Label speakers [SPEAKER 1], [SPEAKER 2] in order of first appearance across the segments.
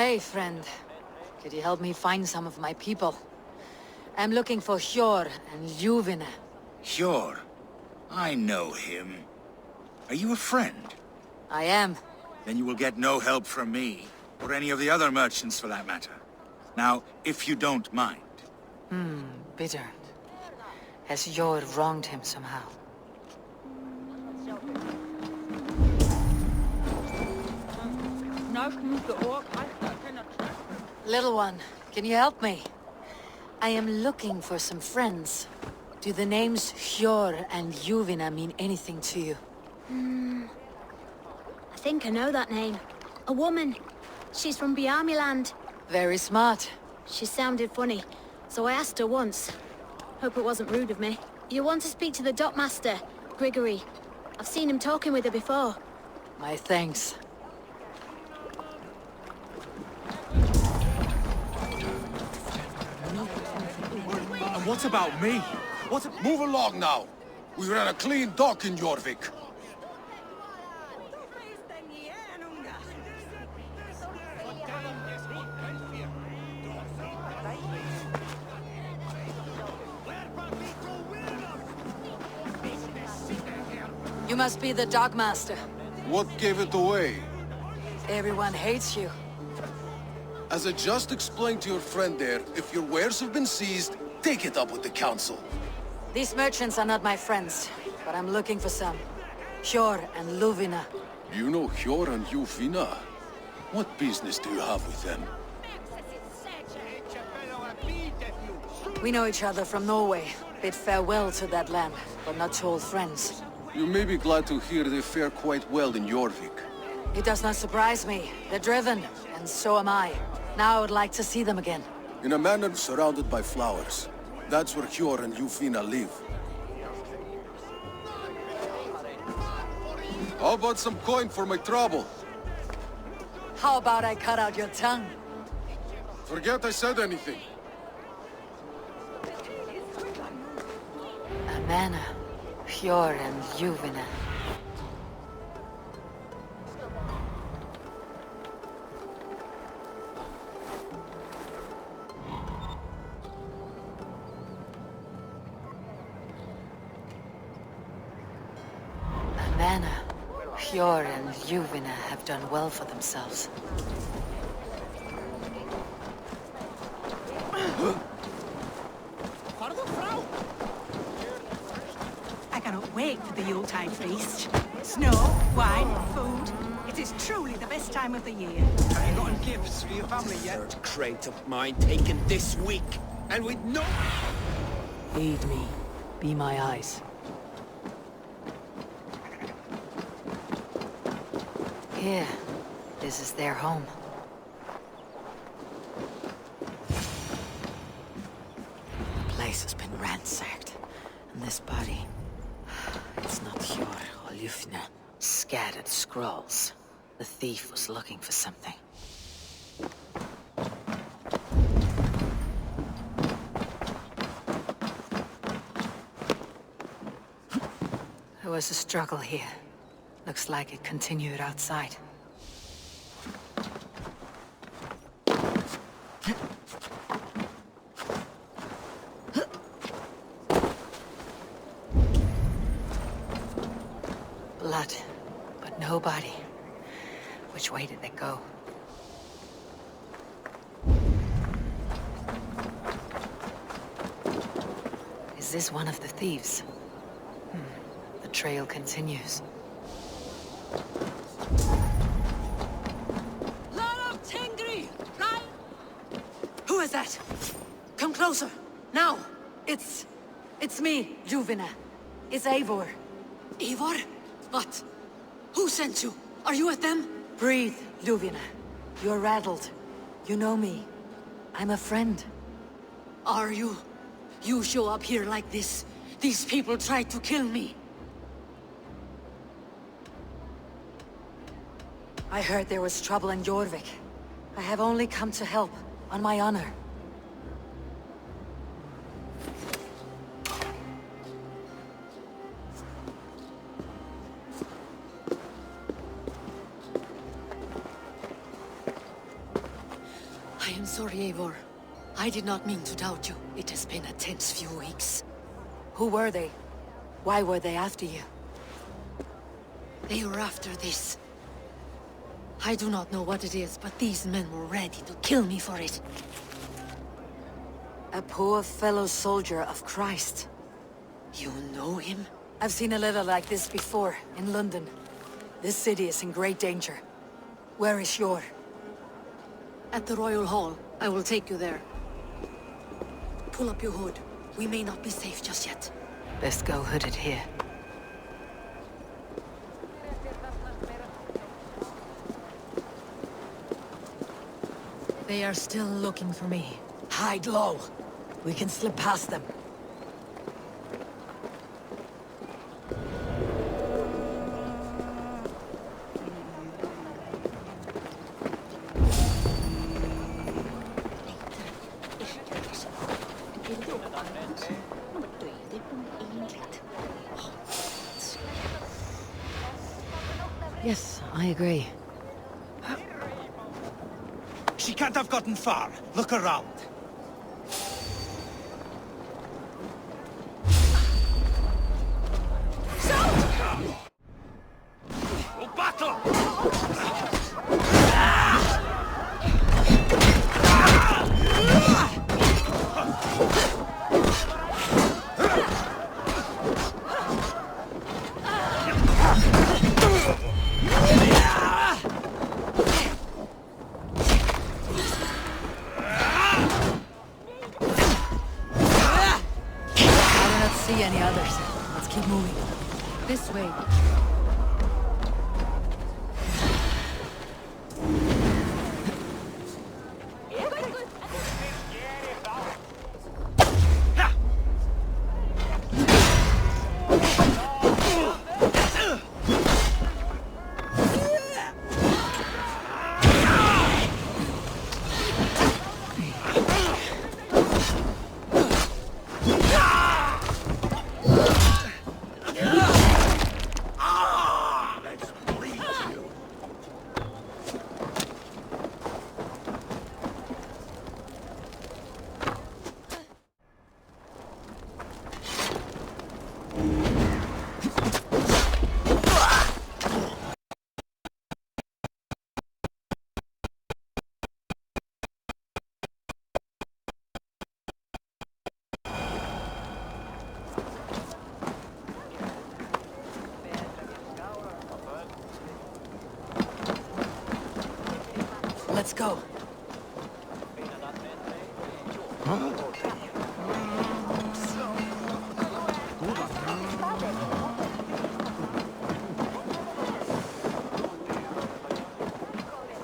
[SPEAKER 1] Hey, friend. Could you help me find some of my people? I'm looking for Hjor and Juvina.
[SPEAKER 2] Hjor? I know him. Are you a friend?
[SPEAKER 1] I am.
[SPEAKER 2] Then you will get no help from me, or any of the other merchants for that matter. Now, if you don't mind.
[SPEAKER 1] Bitter. Has Hjor wronged him somehow? Little one, can you help me? I am looking for some friends. Do the names Hjor and Juvina mean anything to you?
[SPEAKER 3] I think I know that name. A woman. She's from Biamiland.
[SPEAKER 1] Very smart.
[SPEAKER 3] She sounded funny, so I asked her once. Hope it wasn't rude of me. You want to speak to the dockmaster, Grigory. I've seen him talking with her before.
[SPEAKER 1] My thanks.
[SPEAKER 4] And what about me?
[SPEAKER 5] Move along now. We ran a clean dock in Jorvik.
[SPEAKER 1] You must be the dogmaster.
[SPEAKER 5] What gave it away?
[SPEAKER 1] Everyone hates you.
[SPEAKER 5] As I just explained to your friend there, if your wares have been seized, take it up with the council.
[SPEAKER 1] These merchants are not my friends, but I'm looking for some. Hjor and Luvina.
[SPEAKER 5] You know Hjor and Juvina? What business do you have with them?
[SPEAKER 1] We know each other from Norway. Bid farewell to that land, but not to old friends.
[SPEAKER 5] You may be glad to hear they fare quite well in Jorvik.
[SPEAKER 1] It does not surprise me. They're driven, and so am I. Now I would like to see them again.
[SPEAKER 5] In a manor surrounded by flowers. That's where Hjor and Juvina live. How about some coin for my trouble?
[SPEAKER 1] How about I cut out your tongue?
[SPEAKER 5] Forget I said anything.
[SPEAKER 1] Amana, Hjor and Juvina. Amana, Hjor and Juvina have done well for themselves.
[SPEAKER 6] I cannot wait for the Yuletide feast. Snow, wine, food. It is truly the best time of the year.
[SPEAKER 4] Have you gotten gifts for your family yet?
[SPEAKER 7] Third crate of mine taken this week, and with no...
[SPEAKER 1] Aid me. Be my eyes. Here. This is their home. The place has been ransacked. And this body... It's not Hjor or Ljufna. Scattered scrolls. The thief was looking for something. There was a struggle here. Looks like it continued outside. Blood, but no body. Which way did they go? Is this one of the thieves? The trail continues. Who is that? Come closer. Now. It's me, Juvina. It's Eivor.
[SPEAKER 8] Eivor? What? Who sent you? Are you with them?
[SPEAKER 1] Breathe, Juvina. You're rattled. You know me. I'm a friend.
[SPEAKER 8] Are you? You show up here like this. These people tried to kill me.
[SPEAKER 1] I heard there was trouble in Jorvik. I have only come to help, on my honor.
[SPEAKER 8] I am sorry, Eivor. I did not mean to doubt you. It has been a tense few weeks.
[SPEAKER 1] Who were they? Why were they after you?
[SPEAKER 8] They were after this. I do not know what it is, but these men were ready to kill me for it.
[SPEAKER 1] A poor fellow soldier of Christ.
[SPEAKER 8] You know him?
[SPEAKER 1] I've seen a letter like this before, in London. This city is in great danger. Where is Yor?
[SPEAKER 8] At the Royal Hall. I will take you there. Pull up your hood. We may not be safe just yet.
[SPEAKER 1] Best go hooded here.
[SPEAKER 6] They are still looking for me.
[SPEAKER 1] Hide low. We can slip past them. Yes, I agree.
[SPEAKER 4] She can't have gotten far. Look around.
[SPEAKER 7] Oh, battle!
[SPEAKER 1] See any others. Let's keep moving.
[SPEAKER 6] This way.
[SPEAKER 1] Let's go.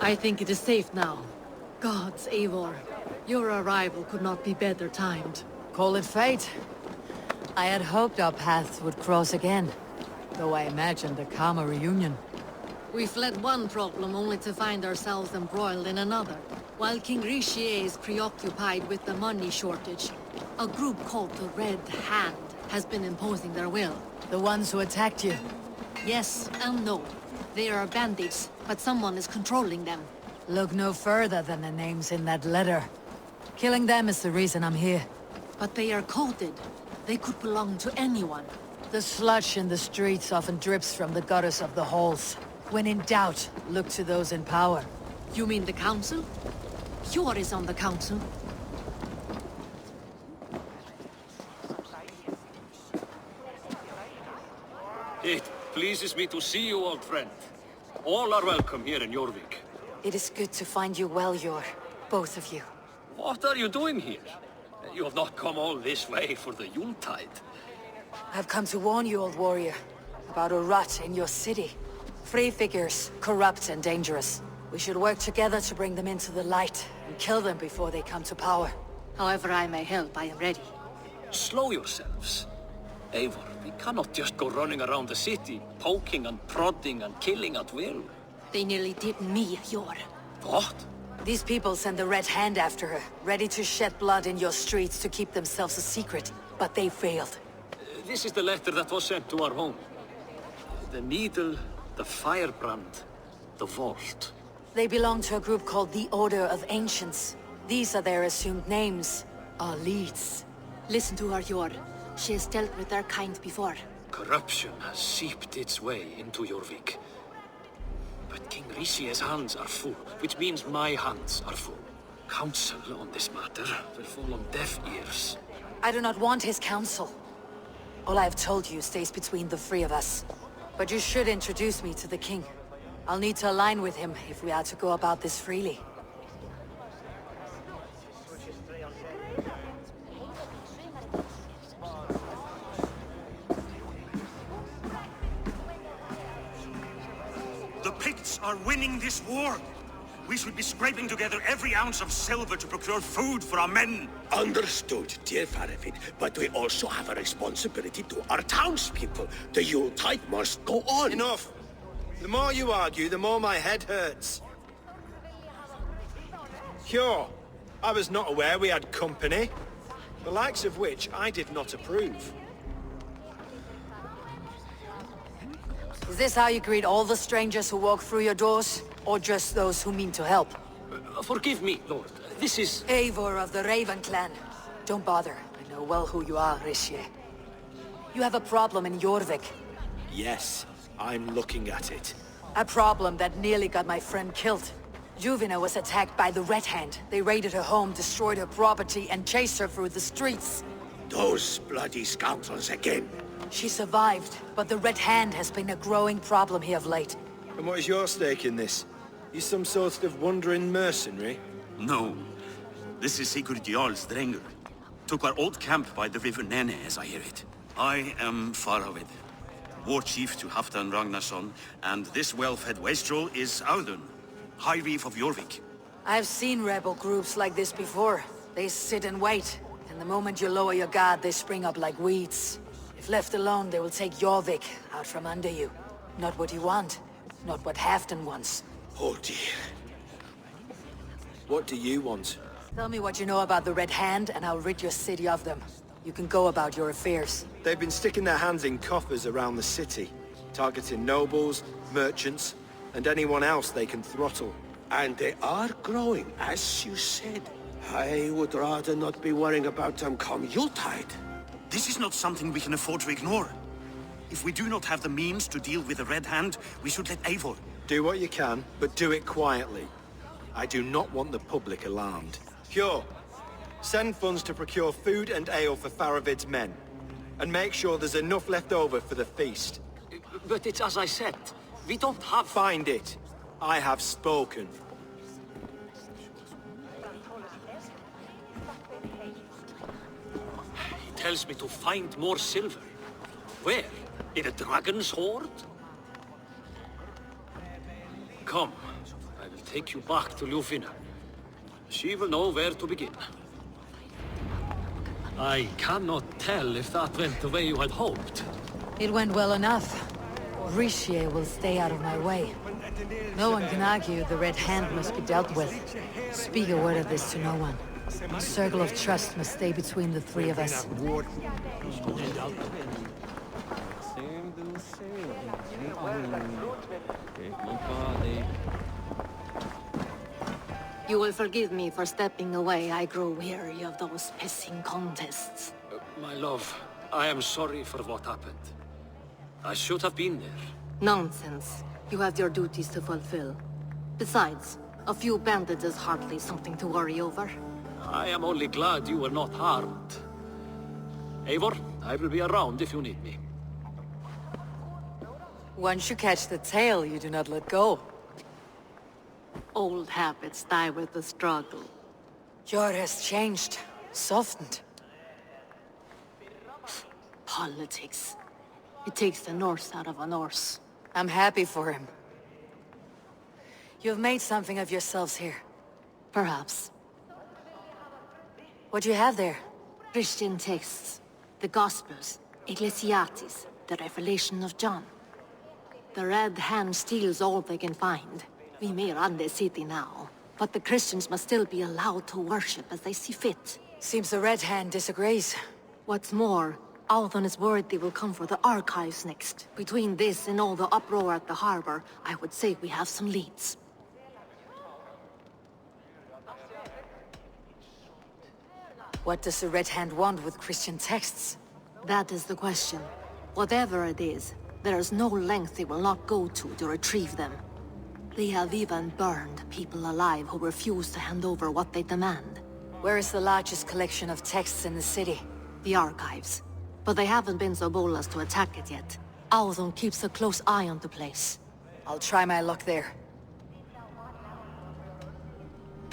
[SPEAKER 8] I think it is safe now. Gods, Eivor. Your arrival could not be better timed.
[SPEAKER 1] Call it fate. I had hoped our paths would cross again, though I imagined a calmer reunion.
[SPEAKER 8] We fled one problem only to find ourselves embroiled in another. While King Richier is preoccupied with the money shortage, a group called the Red Hand has been imposing their will.
[SPEAKER 1] The ones who attacked you.
[SPEAKER 8] Yes and no. They are bandits, but someone is controlling them.
[SPEAKER 1] Look no further than the names in that letter. Killing them is the reason I'm here.
[SPEAKER 8] But they are coded. They could belong to anyone.
[SPEAKER 1] The sludge in the streets often drips from the gutters of the halls. When in doubt, look to those in power.
[SPEAKER 8] You mean the Council? Yor is on the Council.
[SPEAKER 7] It pleases me to see you, old friend. All are welcome here in Jorvik.
[SPEAKER 1] It is good to find you well, Yor. Both of you.
[SPEAKER 7] What are you doing here? You have not come all this way for the Yuletide.
[SPEAKER 1] I've come to warn you, old warrior, about a rot in your city. Free figures, corrupt and dangerous. We should work together to bring them into the light and kill them before they come to power.
[SPEAKER 8] However I may help, I am ready.
[SPEAKER 7] Slow yourselves. Eivor, we cannot just go running around the city, poking and prodding and killing at will.
[SPEAKER 8] They nearly did me, Yor.
[SPEAKER 7] What?
[SPEAKER 1] These people send the Red Hand after her, ready to shed blood in your streets to keep themselves a secret. But they failed.
[SPEAKER 7] This is the letter that was sent to our home. The needle, the firebrand, the vault.
[SPEAKER 1] They belong to a group called the Order of Ancients. These are their assumed names. Our leads.
[SPEAKER 3] Listen to her, Yor. She has dealt with their kind before.
[SPEAKER 7] Corruption has seeped its way into Jorvik. But King Rishie's hands are full, which means my hands are full. Counsel on this matter will fall on deaf ears.
[SPEAKER 1] I do not want his counsel. All I have told you stays between the three of us. But you should introduce me to the king. I'll need to align with him if we are to go about this freely.
[SPEAKER 9] The Picts are winning this war. We should be scraping together every ounce of silver to procure food for our men.
[SPEAKER 10] Understood, dear Faravid, but we also have a responsibility to our townspeople. The Yuletide must go on.
[SPEAKER 11] Enough! The more you argue, the more my head hurts. Cure, I was not aware we had company, the likes of which I did not approve.
[SPEAKER 1] Is this how you greet all the strangers who walk through your doors? Or just those who mean to help?
[SPEAKER 7] Forgive me, Lord. This is...
[SPEAKER 1] Eivor of the Raven clan. Don't bother. I know well who you are, Rishi. You have a problem in Jorvik.
[SPEAKER 11] Yes, I'm looking at it.
[SPEAKER 1] A problem that nearly got my friend killed. Juvina was attacked by the Red Hand. They raided her home, destroyed her property, and chased her through the streets.
[SPEAKER 10] Those bloody scoundrels again.
[SPEAKER 1] She survived, but the Red Hand has been a growing problem here of late.
[SPEAKER 11] And what is your stake in this? You some sort of wandering mercenary?
[SPEAKER 9] No. This is Sigurd Jarl's Drengr. Took our old camp by the river Nene, as I hear it. I am Faravid, war chief to Halfdan Ragnarsson, and this well-fed wastrel is Audun, High Reef of Jorvik.
[SPEAKER 1] I've seen rebel groups like this before. They sit and wait, and the moment you lower your guard, they spring up like weeds. If left alone, they will take Jorvik out from under you. Not what you want, not what Halfdan wants.
[SPEAKER 10] Oh dear.
[SPEAKER 11] What do you want?
[SPEAKER 1] Tell me what you know about the Red Hand, and I'll rid your city of them. You can go about your affairs.
[SPEAKER 11] They've been sticking their hands in coffers around the city, targeting nobles, merchants, and anyone else they can throttle.
[SPEAKER 10] And they are growing, as you said. I would rather not be worrying about them come Yuletide.
[SPEAKER 9] This is not something we can afford to ignore. If we do not have the means to deal with the Red Hand, we should let Eivor.
[SPEAKER 11] Do what you can, but do it quietly. I do not want the public alarmed. Cure, send funds to procure food and ale for Faravid's men. And make sure there's enough left over for the feast.
[SPEAKER 7] But it's as I said. We don't have...
[SPEAKER 11] Find it. I have spoken.
[SPEAKER 7] He tells me to find more silver. Where? In a dragon's hoard? Come, I will take you back to Ljufina. She will know where to begin. I cannot tell if that went the way you had hoped.
[SPEAKER 1] It went well enough. Rishi will stay out of my way. No one can argue the Red Hand must be dealt with. Speak a word of this to no one. A circle of trust must stay between the three of us.
[SPEAKER 8] You will forgive me for stepping away. I grow weary of those pissing contests.
[SPEAKER 7] My love, I am sorry for what happened. I should have been there.
[SPEAKER 8] Nonsense. You have your duties to fulfill. Besides, a few bandits is hardly something to worry over.
[SPEAKER 7] I am only glad you were not harmed. Eivor, I will be around if you need me.
[SPEAKER 1] Once you catch the tail, you do not let go.
[SPEAKER 8] Old habits die with the struggle.
[SPEAKER 1] Jor has changed, softened.
[SPEAKER 8] Politics. It takes the Norse out of a Norse.
[SPEAKER 1] I'm happy for him. You've made something of yourselves here.
[SPEAKER 8] Perhaps.
[SPEAKER 1] What do you have there?
[SPEAKER 8] Christian texts. The Gospels. Ecclesiastes. The Revelation of John. The Red Hand steals all they can find. We may run the city now, but the Christians must still be allowed to worship as they see fit.
[SPEAKER 1] Seems the Red Hand disagrees.
[SPEAKER 8] What's more, Althon is worried they will come for the archives next. Between this and all the uproar at the harbor, I would say we have some leads.
[SPEAKER 1] What does the Red Hand want with Christian texts?
[SPEAKER 8] That is the question. Whatever it is, there is no length they will not go to retrieve them. They have even burned people alive who refuse to hand over what they demand.
[SPEAKER 1] Where is the largest collection of texts in the city?
[SPEAKER 8] The archives. But they haven't been so bold as to attack it yet. Autumn keeps a close eye on the place.
[SPEAKER 1] I'll try my luck there.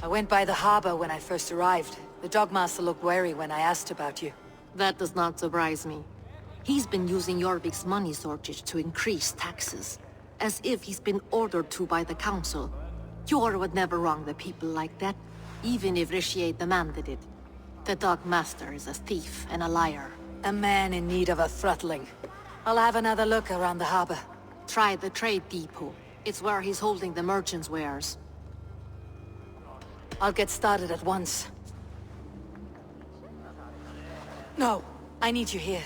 [SPEAKER 1] I went by the harbor when I first arrived. The Dogmaster looked wary when I asked about you.
[SPEAKER 8] That does not surprise me. He's been using Jorvik's money shortage to increase taxes. As if he's been ordered to by the council. Jor would never wrong the people like that, even if Rishier demanded it. The Dogmaster is a thief and a liar.
[SPEAKER 1] A man in need of a throttling. I'll have another look around the harbor.
[SPEAKER 8] Try the trade depot. It's where he's holding the merchants' wares.
[SPEAKER 1] I'll get started at once. No, I need you here.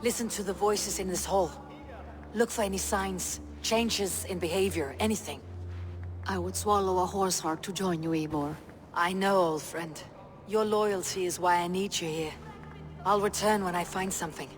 [SPEAKER 1] Listen to the voices in this hall. Look for any signs, changes in behavior, anything.
[SPEAKER 8] I would swallow a horse heart to join you, Eivor.
[SPEAKER 1] I know, old friend. Your loyalty is why I need you here. I'll return when I find something.